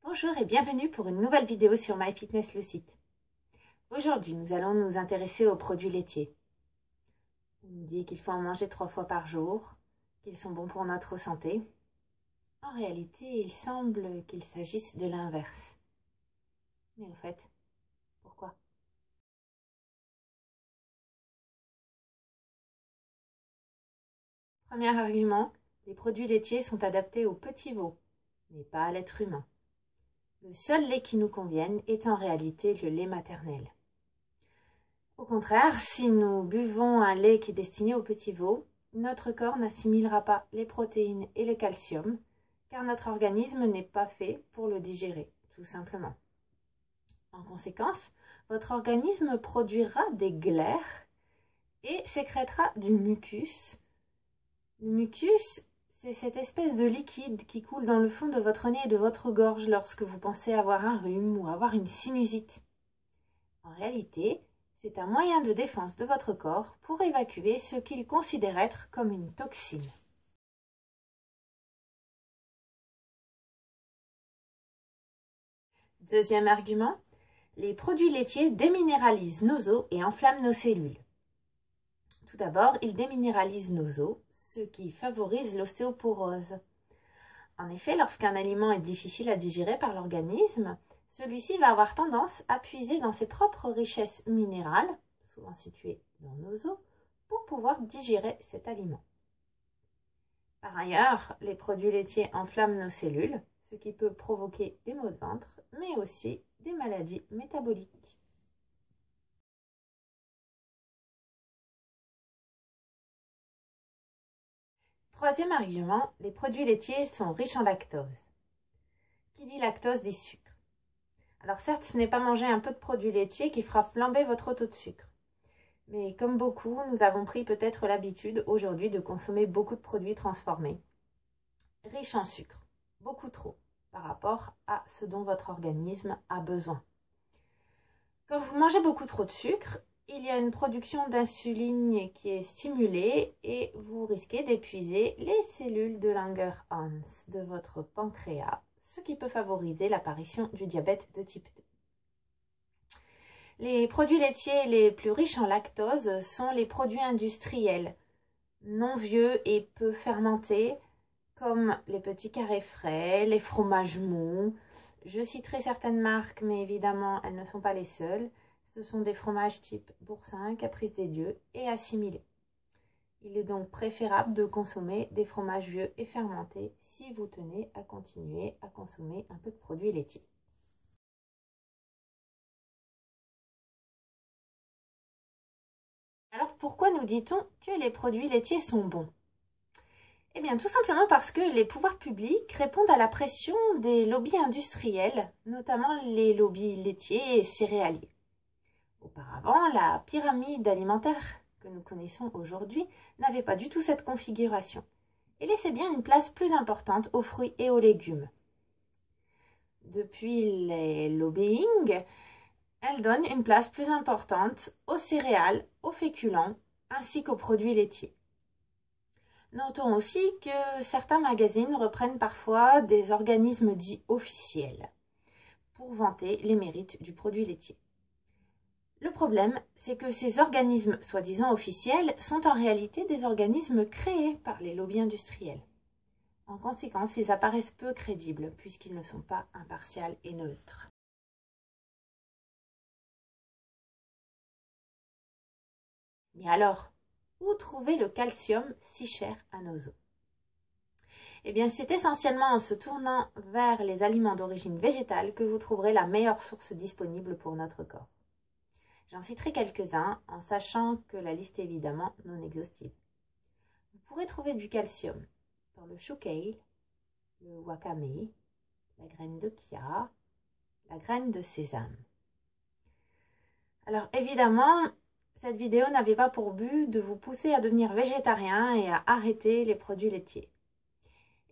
Bonjour et bienvenue pour une nouvelle vidéo sur MyFitnessLucide. Aujourd'hui, nous allons nous intéresser aux produits laitiers. On nous dit qu'il faut en manger 3 fois par jour, qu'ils sont bons pour notre santé. En réalité, il semble qu'il s'agisse de l'inverse. Mais au fait, pourquoi? Premier argument, les produits laitiers sont adaptés aux petits veaux, mais pas à l'être humain. Le seul lait qui nous convienne est en réalité le lait maternel. Au contraire, si nous buvons un lait qui est destiné aux petits veaux, notre corps n'assimilera pas les protéines et le calcium, car notre organisme n'est pas fait pour le digérer, tout simplement. En conséquence, votre organisme produira des glaires et sécrétera du mucus. Le mucus, c'est cette espèce de liquide qui coule dans le fond de votre nez et de votre gorge lorsque vous pensez avoir un rhume ou avoir une sinusite. En réalité, c'est un moyen de défense de votre corps pour évacuer ce qu'il considère être comme une toxine. Deuxième argument, les produits laitiers déminéralisent nos os et enflamment nos cellules. Tout d'abord, ils déminéralisent nos os, ce qui favorise l'ostéoporose. En effet, lorsqu'un aliment est difficile à digérer par l'organisme, celui-ci va avoir tendance à puiser dans ses propres richesses minérales, souvent situées dans nos os, pour pouvoir digérer cet aliment. Par ailleurs, les produits laitiers enflamment nos cellules, ce qui peut provoquer des maux de ventre, mais aussi des maladies métaboliques. Troisième argument, les produits laitiers sont riches en lactose. Qui dit lactose dit sucre. Alors certes, ce n'est pas manger un peu de produits laitiers qui fera flamber votre taux de sucre. Mais comme beaucoup, nous avons pris peut-être l'habitude aujourd'hui de consommer beaucoup de produits transformés, riches en sucre, beaucoup trop, par rapport à ce dont votre organisme a besoin. Quand vous mangez beaucoup trop de sucre, il y a une production d'insuline qui est stimulée et vous risquez d'épuiser les cellules de Langerhans de votre pancréas, ce qui peut favoriser l'apparition du diabète de type 2. Les produits laitiers les plus riches en lactose sont les produits industriels, non vieux et peu fermentés, comme les petits carrés frais, les fromages mous. Je citerai certaines marques, mais évidemment, elles ne sont pas les seules. Ce sont des fromages type Boursin, Caprice des Dieux et assimilés. Il est donc préférable de consommer des fromages vieux et fermentés si vous tenez à continuer à consommer un peu de produits laitiers. Alors pourquoi nous dit-on que les produits laitiers sont bons? Eh bien tout simplement parce que les pouvoirs publics répondent à la pression des lobbies industriels, notamment les lobbies laitiers et céréaliers. Auparavant, la pyramide alimentaire que nous connaissons aujourd'hui n'avait pas du tout cette configuration et laissait bien une place plus importante aux fruits et aux légumes. Depuis les lobbying, elle donne une place plus importante aux céréales, aux féculents ainsi qu'aux produits laitiers. Notons aussi que certains magazines reprennent parfois des organismes dits officiels pour vanter les mérites du produit laitier. Le problème, c'est que ces organismes soi-disant officiels sont en réalité des organismes créés par les lobbies industriels. En conséquence, ils apparaissent peu crédibles puisqu'ils ne sont pas impartials et neutres. Mais alors, où trouver le calcium si cher à nos os? Eh bien, c'est essentiellement en se tournant vers les aliments d'origine végétale que vous trouverez la meilleure source disponible pour notre corps. J'en citerai quelques-uns en sachant que la liste est évidemment non exhaustive. Vous pourrez trouver du calcium dans le chou kale, le wakame, la graine de chia, la graine de sésame. Alors évidemment, cette vidéo n'avait pas pour but de vous pousser à devenir végétarien et à arrêter les produits laitiers.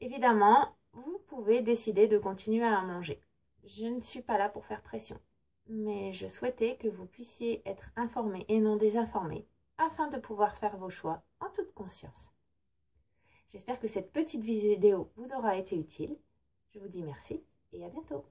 Évidemment, vous pouvez décider de continuer à en manger. Je ne suis pas là pour faire pression, mais je souhaitais que vous puissiez être informés et non désinformés, afin de pouvoir faire vos choix en toute conscience. J'espère que cette petite vidéo vous aura été utile. Je vous dis merci et à bientôt.